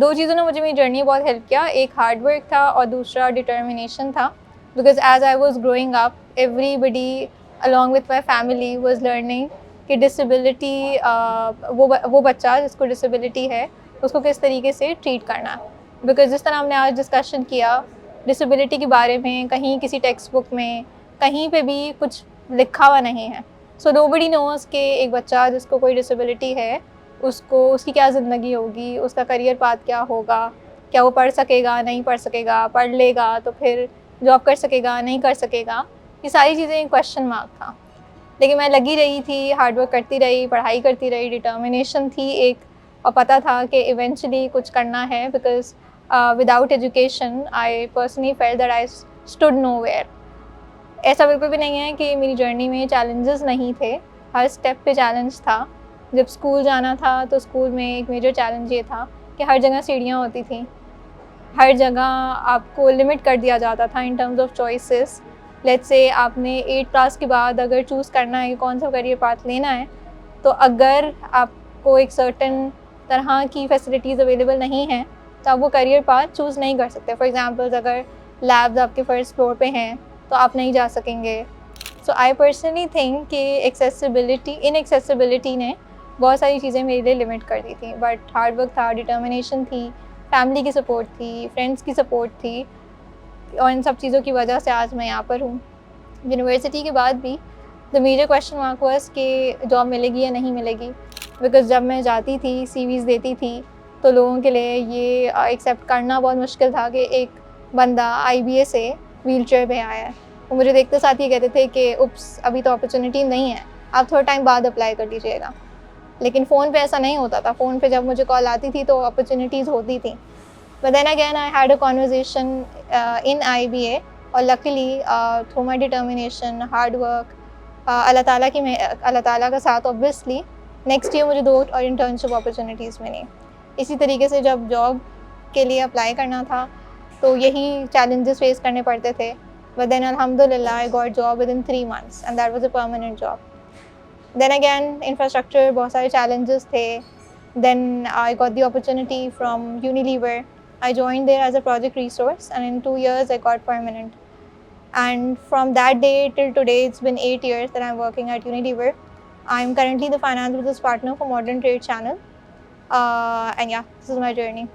दो चीज़ों ने मुझे मेरी जर्नी बहुत हेल्प किया, एक हार्ड वर्क था और दूसरा डिटर्मिनेशन था। Because as I was growing up everybody along with my family was learning कि डिसेबिलिटी वो बच्चा जिसको डिसेबिलिटी है उसको किस तरीके से ट्रीट करना है। बिकॉज जिस तरह हमने आज डिस्कशन किया डिसेबिलिटी के बारे में, कहीं किसी टेक्स्ट बुक में कहीं पे भी कुछ लिखा हुआ नहीं है। सो नोबडी नोज़ कि एक बच्चा जिसको कोई डिसेबिलिटी है उसको उसकी क्या ज़िंदगी होगी, उसका करियर पाथ क्या होगा, क्या वो पढ़ सकेगा, नहीं पढ़ सकेगा, पढ़ लेगा तो फिर जॉब कर सकेगा, नहीं कर सकेगा, ये सारी चीज़ें एक क्वेश्चन मार्क था। लेकिन मैं लगी रही थी, हार्ड वर्क करती रही, पढ़ाई करती रही, डिटर्मिनेशन थी एक, और पता था कि इवेंचुअली कुछ करना है। Because without education I personally felt that I stood nowhere. ऐसा बिल्कुल भी नहीं है कि मेरी जर्नी में चैलेंजेस नहीं थे, हर स्टेप पे चैलेंज था। जब स्कूल जाना था तो स्कूल में एक मेजर चैलेंज ये था कि हर जगह सीढ़ियाँ होती थी, हर जगह आपको लिमिट कर दिया जाता था in terms of choices. Let's say आपने 8 क्लास के बाद अगर चूज़ करना है कि कौन सा करियर पाथ लेना है, तो अगर आपको एक सर्टेन तरह की फैसिलिटीज़ अवेलेबल नहीं हैं तो आप वो करियर पाथ चूज़ नहीं कर सकते। फॉर एग्जांपल अगर लैब्स आपके फर्स्ट फ्लोर पे हैं तो आप नहीं जा सकेंगे। सो आई पर्सनली थिंक कि इनएक्सेसिबिलिटी ने बहुत सारी चीज़ें मेरे लिए लिमिट कर दी थी। बट हार्ड वर्क था, डिटर्मिनेशन थी, फैमिली की सपोर्ट थी, फ्रेंड्स की सपोर्ट थी, और इन सब चीज़ों की वजह से आज मैं यहाँ पर हूँ। यूनिवर्सिटी के बाद भी the major question mark was कि जॉब मिलेगी या नहीं मिलेगी। बिकॉज जब मैं जाती थी, सीवीज़ देती थी, तो लोगों के लिए ये एक्सेप्ट करना बहुत मुश्किल था कि एक बंदा आईबीए से व्हीलचेयर पे आया है। वो मुझे देखते साथ ही कहते थे कि उप्स, अभी तो अपॉर्चुनिटी नहीं है, आप थोड़ा टाइम बाद अप्लाई कर लीजिएगा। लेकिन फ़ोन पे ऐसा नहीं होता था। फ़ोन पे जब मुझे कॉल आती थी तो अपॉर्चुनिटीज़ होती थी। But then again I had a conversation in IBA, और luckily through my determination, hard work, अल्लाह ताला का साथ, ऑब्वियसली नेक्स्ट ईयर मुझे 2 और इंटर्नशिप अपॉर्चुनिटीज़ मिली। इसी तरीके से जब जॉब के लिए अप्लाई करना था तो यही चैलेंजेस फेस करने पड़ते थे। बट देन अल्हम्दुलिल्लाह I got job within 3 months and that was a permanent job. Then again infrastructure, बहुत सारे challenges थे। Then I got the opportunity from Unilever. I joined there as a project resource, and in 2 years I got permanent. And from that day till today, it's been 8 years that I'm working at Unilever. I'm currently the finance business partner for Modern Trade Channel. And yeah, this is my journey.